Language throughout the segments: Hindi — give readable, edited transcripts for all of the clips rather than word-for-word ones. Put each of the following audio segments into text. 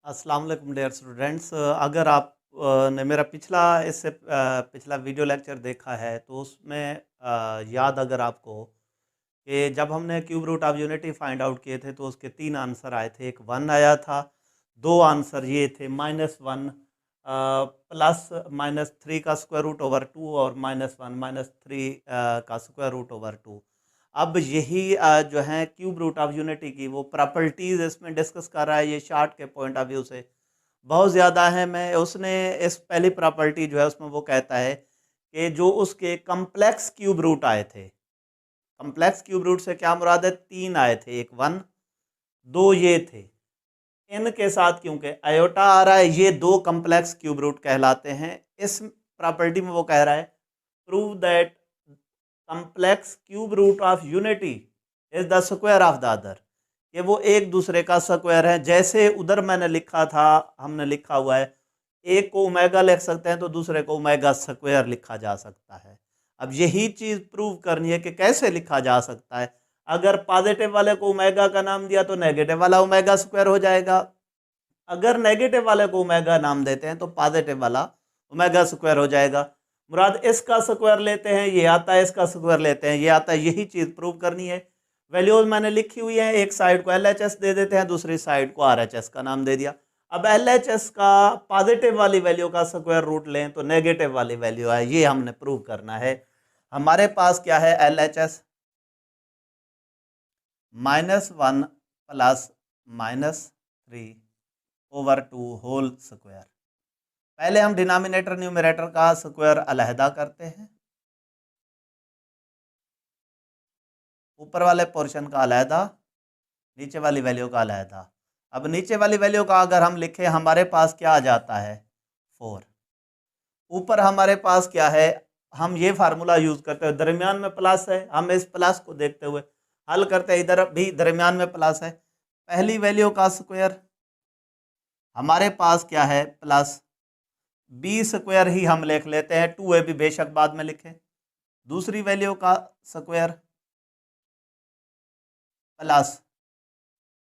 अस्सलाम वालेकुम डियर स्टूडेंट्स। अगर आप ने मेरा पिछला वीडियो लेक्चर देखा है तो उसमें याद अगर आपको कि जब हमने cube root of unity find out किए थे तो उसके 3 आंसर आए थे। एक 1 आया था, 2 आंसर ये थे -1 प्लस -3 का स्क्वायर रूट ओवर 2 और -1 -3 का स्क्वायर रूट ओवर 2। अब यही जो है क्यूब रूट ऑफ यूनिटी की वो प्रॉपर्टीज इसमें डिस्कस कर रहा है। ये चार्ट के पॉइंट ऑफ व्यू से बहुत ज़्यादा है। मैं उसने इस पहली प्रॉपर्टी जो है उसमें वो कहता है कि जो उसके कम्प्लेक्स क्यूब रूट आए थे, कम्प्लेक्स क्यूब रूट से क्या मुराद है, 3 आए थे, एक 1 2 ये थे। इनके साथ क्योंकि आयोटा आ रहा है, ये 2 कम्प्लेक्स क्यूब रूट कहलाते हैं। इस प्रॉपर्टी में वो कह रहा है prove that complex cube root of unity is the square of the other, कि वो एक दूसरे का स्क्वायर है। जैसे उधर मैंने लिखा था, हमने लिखा हुआ है, एक को ओमेगा लिख सकते हैं तो दूसरे को ओमेगा स्क्वायर लिखा जा सकता है। अब यही चीज प्रूव करनी है कि कैसे लिखा जा सकता है। अगर पॉजिटिव वाले को ओमेगा का नाम दिया तो नेगेटिव वाला ओमेगा स्क्वायर हो जाएगा। अगर नेगेटिव वाले को ओमेगा नाम देते हैं तो पॉजिटिव वाला ओमेगा स्क्वायर हो जाएगा। मुराद इसका स्क्वायर लेते हैं ये आता है, इसका स्क्वायर लेते हैं ये आता है। यही चीज प्रूव करनी है। वैल्यूज मैंने लिखी हुई है, एक साइड को LHS दे देते हैं, दूसरी साइड को RHS का नाम दे दिया। अब LHS का पॉजिटिव वाली वैल्यू का स्क्वायर रूट लें तो नेगेटिव वाली वैल्यू है, ये हमने प्रूव करना है। हमारे पास क्या है, LHS -1 plus -3 over 2 whole square. पहले हम डिनोमिनेटर न्यूमरेटर का स्क्वायर अलहदा करते हैं, ऊपर वाले पोर्शन का अलहदा, नीचे वाली वैल्यू का अलहदा। अब नीचे वाली वैल्यू का अगर हम लिखें, हमारे पास क्या आ जाता है 4। ऊपर हमारे पास क्या है, हम ये फार्मूला यूज करते हैं, दरमियान में प्लस है, हम इस प्लस को देखते हुए हल करते हैं। इधर भी दरमियान में प्लस है, पहली वैल्यू का स्क्वायर हमारे पास क्या है प्लस बी स्क्वायर ही हम लिख लेते हैं, 2 भी बेशक बाद में लिखें। दूसरी वैल्यू का स्क्वायर प्लस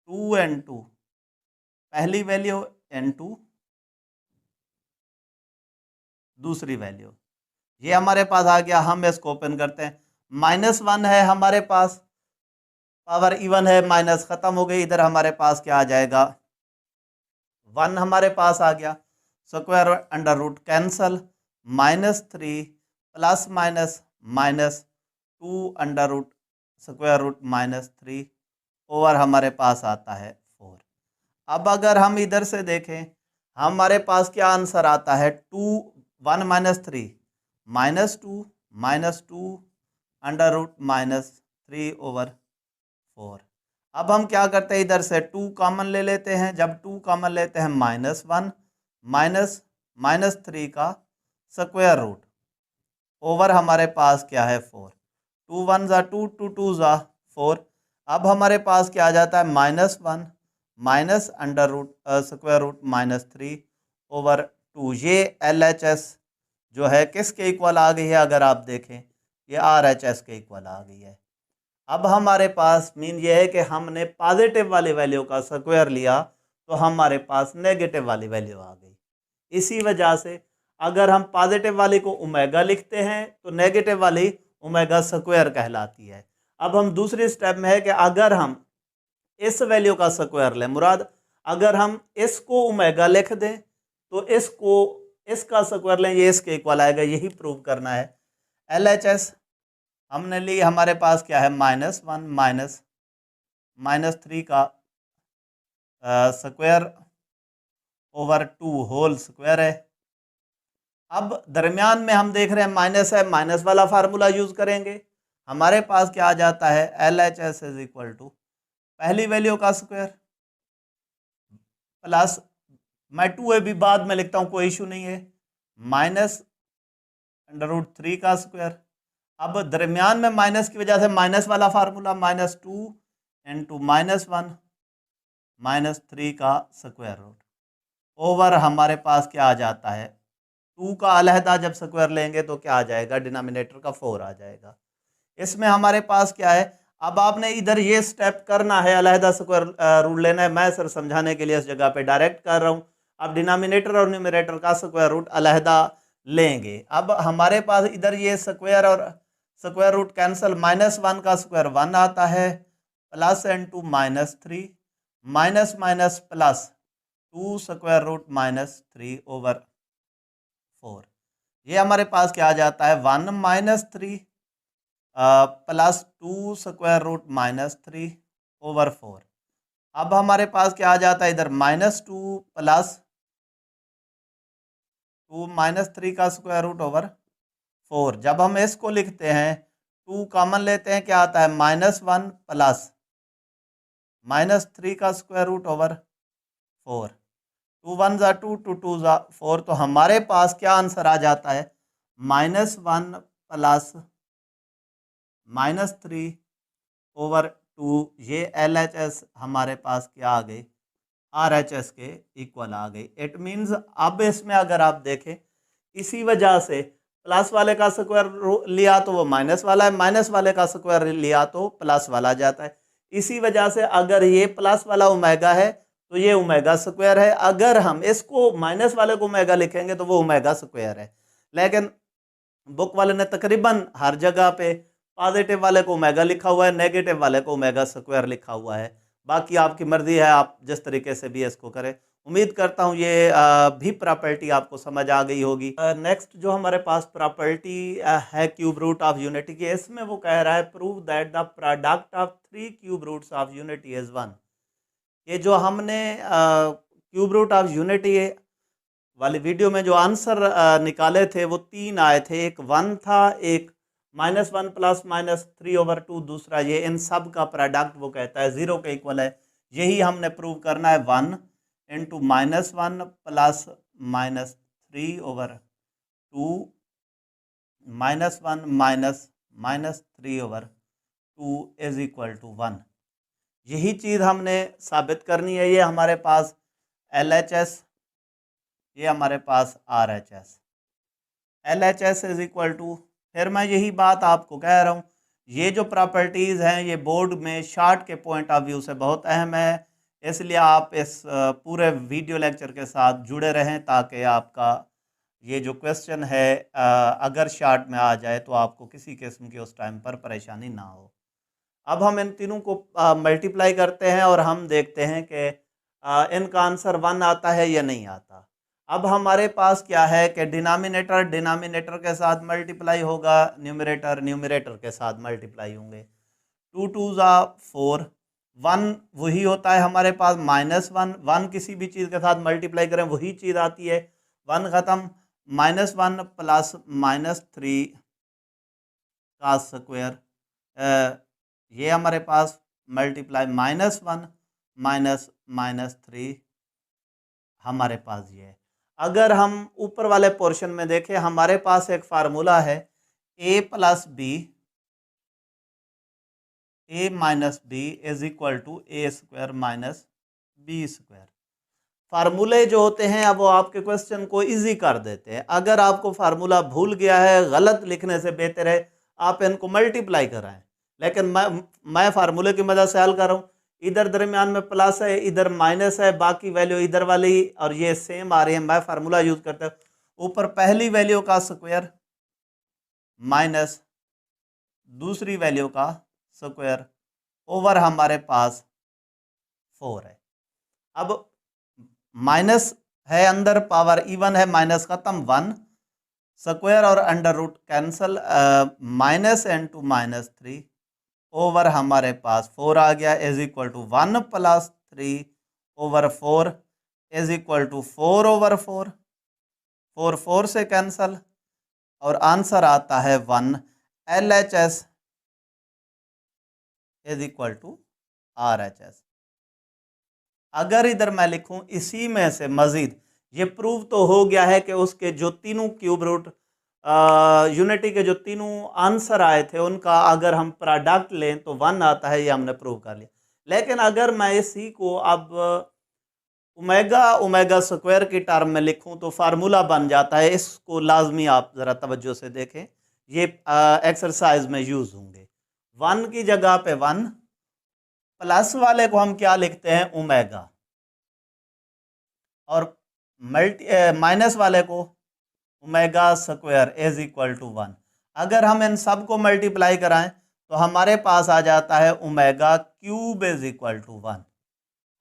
2n2, पहली वैल्यू n2, दूसरी वैल्यू, ये हमारे पास आ गया। हम इसको ओपन करते हैं, -1 है हमारे पास, पावर इवन है, माइनस खत्म हो गई, इधर हमारे पास क्या आ जाएगा 1 हमारे पास आ गया। Square under root cancel, -3 plus minus -2 under root square root -3 over हमारे पास आता है 4। अब अगर हम इधर से देखें, हमारे पास क्या आंसर आता है 2 1 -3 -2 अंडर रूट -3 ओवर 4। अब हम क्या करते हैं, इधर से 2 कॉमन ले लेते हैं। जब 2 कॉमन लेते हैं -1 -3 का स्क्वायर रूट ओवर हमारे पास क्या है 4। 2 1 ज़ा 2, 2 2 ज़ा 4। अब हमारे पास क्या आ जाता है -1 minus under root square root -3 over 2। ये LHS जो है किसके इक्वल आ गई है, अगर आप देखें ये RHS के इक्वल आ गई है। अब हमारे पास मीन ये है कि हमने पॉजिटिव वाली वैल्यू का स्क्वायर लिया तो हमारे पास नेगेटिव वाली वैल्यू आ गई। इसी वजह से अगर हम पॉजिटिव वाली को ओमेगा लिखते हैं तो नेगेटिव वाली ओमेगा स्क्वायर कहलाती है। अब हम दूसरी स्टेप में है कि अगर हम इस वैल्यू का स्क्वायर लें, मुराद अगर हम इसको ओमेगा लिख दें तो इसको इसका स्क्वायर लें, ये इसके इक्वल आएगा। यही प्रूव करना है। LHS हमने ली, हमारे पास क्या है -1 -3 का स्क्वायर ओवर 2 होल स्क्वायर है। अब दरमियान में हम देख रहे हैं माइनस है, माइनस वाला फार्मूला यूज करेंगे। हमारे पास क्या आ जाता है LHS इज इक्वल टू पहली वैल्यू का स्क्वायर प्लस, मैं 2 भी बाद में लिखता हूं, कोई इशू नहीं है, -√3 का स्क्वायर। अब दरमियान में माइनस की वजह से माइनस वाला फार्मूला -2 इंटू -1 -3 का स्क्वायर रूट ओवर हमारे पास क्या आ जाता है 2 का अलहदा जब स्क्वायर लेंगे तो क्या आ जाएगा, डिनोमिनेटर का 4 आ जाएगा। इसमें हमारे पास क्या है, अब आपने इधर ये स्टेप करना है, अलहदा स्क्वायर रूट लेना है। मैं सर समझाने के लिए इस जगह पे डायरेक्ट कर रहा हूँ। अब डिनोमिनेटर और न्यूमरेटर का स्क्वायर रूट अलहदा लेंगे। अब हमारे पास इधर ये स्क्वायर और स्क्वायर रूट कैंसिल, -1 का स्क्वायर 1 आता है, plus n2 -3, minus minus plus 2 square root -3/4। ये हमारे पास क्या आ जाता है, 1 - 3 प्लस 2 स्क्वायर रूट -3/4। अब हमारे पास क्या आ जाता है, इधर -2 प्लस 2 -3 का स्क्वायर रूट ओवर 4। जब हम इसको लिखते हैं 2 कॉमन लेते हैं, क्या आता है, -1 प्लस -3 का स्क्वायर रूट ओवर 4। 2 1 ज़ा 2, 2 2 ज़ा 4। तो हमारे पास क्या आंसर आ जाता है, -1 प्लस -3/2। ये LHS हमारे पास क्या आ गई, RHS के इक्वल आ गई। इट मीन्स अब इसमें अगर आप देखें, इसी वजह से प्लस वाले का स्क्वायर लिया तो वो माइनस वाला है, माइनस वाले का स्क्वायर लिया तो प्लस वाला जाता है। इसी वजह से अगर ये प्लस वाला ओमेगा है तो ये ओमेगा स्क्वायर है। अगर हम इसको माइनस वाले को ओमेगा लिखेंगे तो वो ओमेगा स्क्वायर है। लेकिन बुक वाले ने तकरीबन हर जगह पे पॉजिटिव वाले को ओमेगा लिखा हुआ है, नेगेटिव वाले को ओमेगा स्क्वायर लिखा हुआ है। बाकी आपकी मर्जी है, आप जिस तरीके से भी इसको करें। उम्मीद करता हूँ ये भी प्रॉपर्टी आपको समझ आ गई होगी। नेक्स्ट जो हमारे पास प्रॉपर्टी है क्यूब रूट ऑफ यूनिटी की, इसमें वो कह रहा है prove that the product of 3 cube roots of unity is 1। ये जो हमने क्यूब रूट ऑफ यूनिटी वाली वीडियो में जो आंसर निकाले थे वो 3 आए थे। एक 1 था, एक -1 प्लस -3/2, दूसरा ये। इन सब का प्रोडक्ट वो कहता है 0 के इक्वल है। यही हमने प्रूव करना है। 1 into -1 plus -3/2 -1 minus -3/2 is equal to 1। यही चीज़ हमने साबित करनी है। ये हमारे पास LHS, ये हमारे पास RHS। LHS is equal to, फिर मैं यही बात आपको कह रहा हूँ, ये जो प्रॉपर्टीज़ हैं ये बोर्ड में शार्ट के पॉइंट ऑफ व्यू से बहुत अहम है। इसलिए आप इस पूरे वीडियो लेक्चर के साथ जुड़े रहें ताकि आपका ये जो क्वेश्चन है अगर शार्ट में आ जाए तो आपको किसी किस्म की उस टाइम पर परेशानी ना हो। अब हम इन तीनों को मल्टीप्लाई करते हैं और हम देखते हैं कि इनका आंसर 1 आता है या नहीं आता। अब हमारे पास क्या है कि डिनोमिनेटर डिनोमिनेटर के साथ मल्टीप्लाई होगा, न्यूमरेटर न्यूमरेटर के साथ मल्टीप्लाई होंगे। 2 2 ज़ा 4, 1 वही होता है हमारे पास, -1 1 किसी भी चीज़ के साथ मल्टीप्लाई करें वही चीज़ आती है। 1 ख़त्म, -1 प्लस -3 का स्क्वायर, ये हमारे पास मल्टीप्लाई -1 माइनस -3 हमारे पास ये है। अगर हम ऊपर वाले पोर्शन में देखें, हमारे पास एक फार्मूला है a plus b, a minus b is equal to a² minus b²। फार्मूले जो होते हैं अब वो आपके क्वेश्चन को इजी कर देते हैं। अगर आपको फार्मूला भूल गया है, गलत लिखने से बेहतर है आप इनको मल्टीप्लाई कराएं। लेकिन मैं फार्मूले की मदद से हल कर रहा हूँ। इधर दरमियान में प्लस है, इधर माइनस है, बाकी वैल्यू इधर वाली और ये सेम आ रही है। मैं फार्मूला यूज करता हूँ, ऊपर पहली वैल्यू का स्क्वायर माइनस दूसरी वैल्यू का स्क्वायर ओवर हमारे पास 4 है। अब माइनस है अंदर, पावर इवन है, माइनस खत्म, 1 स्क्वायर और under root cancel, -n2 -3 over हमारे पास 4 आ गया is equal to 1 plus 3/4 is equal to 4/4। 4 4 से कैंसल और आंसर आता है 1। LHS is equal to RHS। अगर इधर मैं लिखूं इसी में से मजीद, ये प्रूव तो हो गया है कि उसके जो तीनों क्यूब रूट यूनिटी के जो तीनों आंसर आए थे उनका अगर हम प्रोडक्ट लें तो 1 आता है, ये हमने प्रूव कर लिया। लेकिन अगर मैं इसी को अब ओमेगा स्क्वायर की टर्म में लिखूं तो फार्मूला बन जाता है। इसको लाजमी आप ज़रा तवज्जो से देखें, ये एक्सरसाइज में यूज़ होंगे। 1 की जगह पे 1, प्लस वाले को हम क्या लिखते हैं, ओमेगा, और माइनस वाले को omega square is equal to 1। अगर हम इन सब को मल्टीप्लाई कराएं तो हमारे पास आ जाता है omega cube is equal to 1।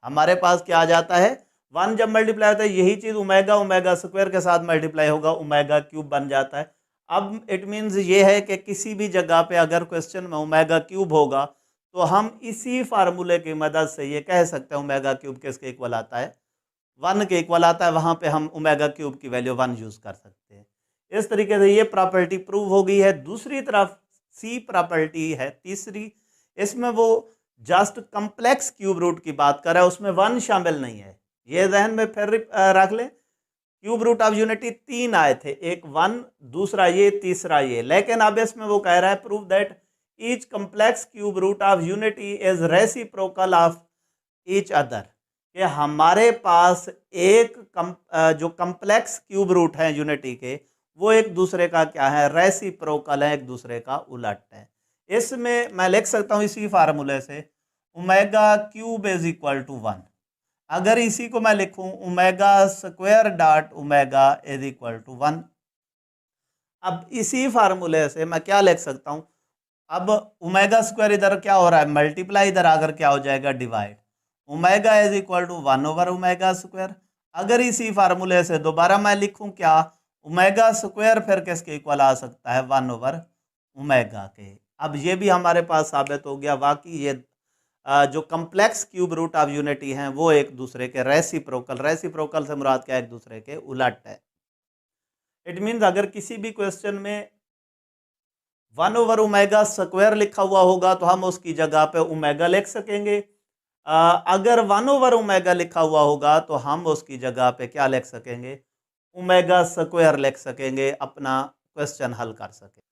हमारे पास क्या आ जाता है, 1 जब मल्टीप्लाई होता है, यही चीज ओमेगा ओमेगा स्क्वायर के साथ मल्टीप्लाई होगा, ओमेगा क्यूब बन जाता है। अब इट मीन्स ये है कि किसी भी जगह पे अगर क्वेश्चन में ओमेगा क्यूब होगा तो हम इसी फार्मूले की मदद से ये कह सकते हैं ओमेगा क्यूब किसके इक्वल आता है, 1 के इक्वल आता है। वहां पे हम ओमेगा क्यूब की वैल्यू 1 यूज कर सकते हैं। इस तरीके से ये प्रॉपर्टी प्रूव हो गई है। दूसरी तरफ सी प्रॉपर्टी है तीसरी, इसमें वो जस्ट कम्प्लेक्स क्यूब रूट की बात कर रहा है, उसमें 1 शामिल नहीं है। ये जहन में फिर रख लें, क्यूब रूट ऑफ यूनिटी 3 आए थे, एक 1, दूसरा ये, तीसरा ये। लेकिन अब इसमें वो कह रहा है prove that each complex cube root of unity is reciprocal of each other, कि हमारे पास जो कम्प्लेक्स क्यूब रूट हैं यूनिटी के, वो एक दूसरे का क्या है, रेसिप्रोकल है, एक दूसरे का उलट है। इसमें मैं लिख सकता हूं इसी फार्मूले से omega cube is equal to 1। अगर इसी को मैं लिखूं omega square dot omega is equal to 1। अब इसी फार्मूले से मैं क्या लिख सकता हूं, अब ओमेगा स्क्वायर इधर क्या हो रहा है, मल्टीप्लाई, इधर आकर क्या हो जाएगा, divide. Omega is equal to 1 over omega square. अगर इसी फार्मूले से दोबारा मैं लिखूं क्या, ओमेगा स्क्वायर फिर किसके इक्वल आ सकता है, 1 ओवर ओमेगा के। अब ये भी हमारे पास साबित हो गया, वाकई ये जो complex cube root of unity हैं वो एक दूसरे के रेसिप्रोकल, रेसिप्रोकल से मुराद क्या है, एक दूसरे के उलट है। इट मीन्स अगर किसी भी क्वेश्चन में 1 ओवर ओमेगा स्क्वायर लिखा हुआ होगा तो हम उसकी जगह पे ओमेगा लिख सकेंगे। अगर 1 ओवर ओमेगा लिखा हुआ होगा तो हम उसकी जगह पे क्या लिख सकेंगे, ओमेगा स्क्वायर लिख सकेंगे, अपना क्वेश्चन हल कर सकें।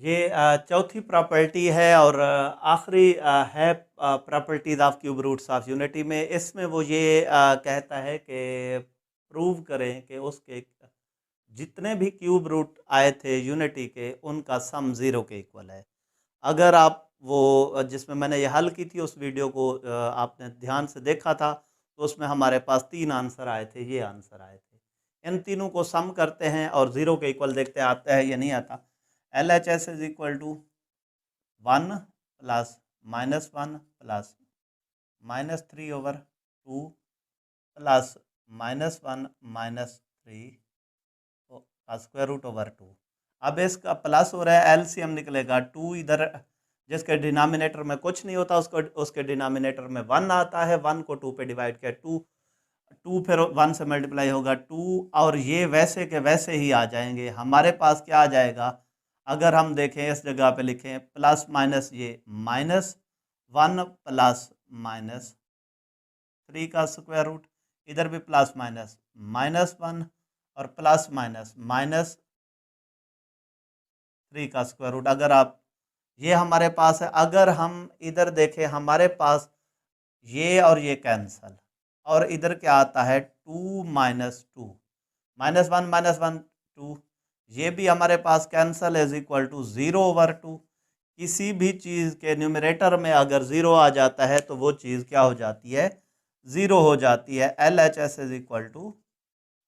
ये चौथी प्रॉपर्टी है और आखिरी है properties of cube roots of unity में। इसमें वो ये कहता है कि प्रूव करें कि उसके जितने भी क्यूब रूट आए थे यूनिटी के, उनका सम 0 के इक्वल है। अगर आप वो जिसमें मैंने ये हल की थी उस वीडियो को आपने ध्यान से देखा था तो उसमें हमारे पास 3 आंसर आए थे, ये आंसर आए थे। इन तीनों को सम करते हैं और 0 के इक्वल देखते आता है या नहीं आता। LHS is equal to 1 plus -1 plus -3 over 2 plus -1 -3 का स्क्वायर रूट ओवर 2। अब इसका प्लस हो रहा है, एलसीएम निकलेगा 2, इधर जिसके डिनोमिनेटर में कुछ नहीं होता उसको उसके डिनोमिनेटर में 1 आता है, 1 को 2 पे डिवाइड किया, 2 फिर 1 से मल्टीप्लाई होगा 2, और ये वैसे के वैसे ही आ जाएंगे। हमारे पास क्या आ जाएगा, अगर हम देखें इस जगह पे लिखें प्लस माइनस, ये -1 प्लस -3 का स्क्वायर रूट, इधर भी प्लस माइनस -1 और प्लस माइनस -3 का स्क्वायर रूट। अगर आप ये हमारे पास है, अगर हम इधर देखें हमारे पास ये और ये कैंसल, और इधर क्या आता है 2 -2 -1 2, ये भी हमारे पास cancel is equal to 0 over 2। किसी भी चीज़ के न्यूमरेटर में अगर 0 आ जाता है तो वो चीज़ क्या हो जाती है, 0 हो जाती है। LHS is equal to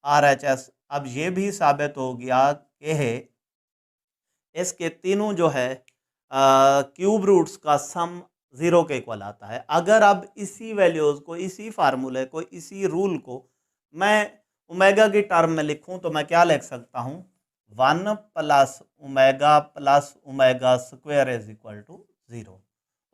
RHS। अब ये भी साबित हो गया कि इसके तीनों जो है क्यूब रूट्स का सम 0 के इक्वल आता है। अगर अब इसी वैल्यूज़ को, इसी फार्मूले को, इसी रूल को मैं ओमेगा की टर्म में लिखूं तो मैं क्या लिख सकता हूं, 1 plus omega square is equal to 0।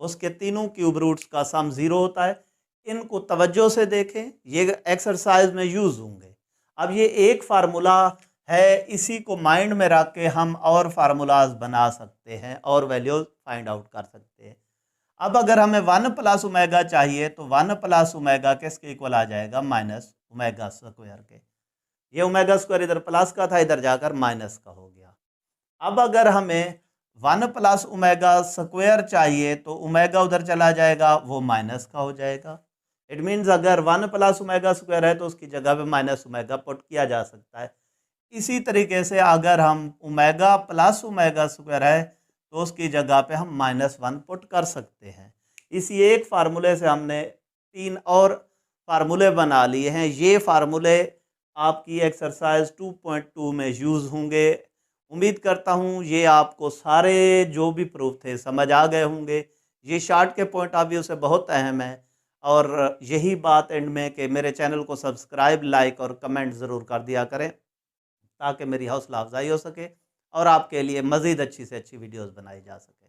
उसके तीनों क्यूब रूट्स का सम 0 होता है। इनको तवज्जो से देखें, ये एक्सरसाइज में यूज़ होंगे। अब ये एक फार्मूला है, इसी को माइंड में रख के हम और फार्मूलाज बना सकते हैं और वैल्यूज फाइंड आउट कर सकते हैं। अब अगर हमें 1 प्लस ओमेगा चाहिए तो 1 प्लस ओमेगा किसके इक्वल आ जाएगा, माइनस ओमेगा स्क्वायर के। ये ओमेगा स्क्वायर इधर प्लस का था, इधर जाकर माइनस का हो गया। अब अगर हमें 1 प्लस ओमेगा स्क्वायर चाहिए तो ओमेगा उधर चला जाएगा, वो माइनस का हो जाएगा। इट मीन्स अगर 1 प्लस ओमेगा स्क्वायर है तो उसकी जगह पे माइनस ओमेगा पुट किया जा सकता है। इसी तरीके से अगर हम ओमेगा प्लस ओमेगा स्क्वायर है तो उसकी जगह पे हम -1 पुट कर सकते हैं। इसी एक फार्मूले से हमने 3 और फार्मूले बना लिए हैं। ये फार्मूले आपकी एक्सरसाइज 2.2 में यूज़ होंगे। उम्मीद करता हूँ ये आपको सारे जो भी प्रूफ थे समझ आ गए होंगे। ये चार्ट के पॉइंट ऑफ व्यू से बहुत अहम है और यही बात एंड में कि मेरे चैनल को सब्सक्राइब, लाइक और कमेंट ज़रूर कर दिया करें, ताकि मेरी हौसला अफ़ज़ाई हो सके और आपके लिए मज़ीद अच्छी से अच्छी वीडियोज़ बनाई जा सके।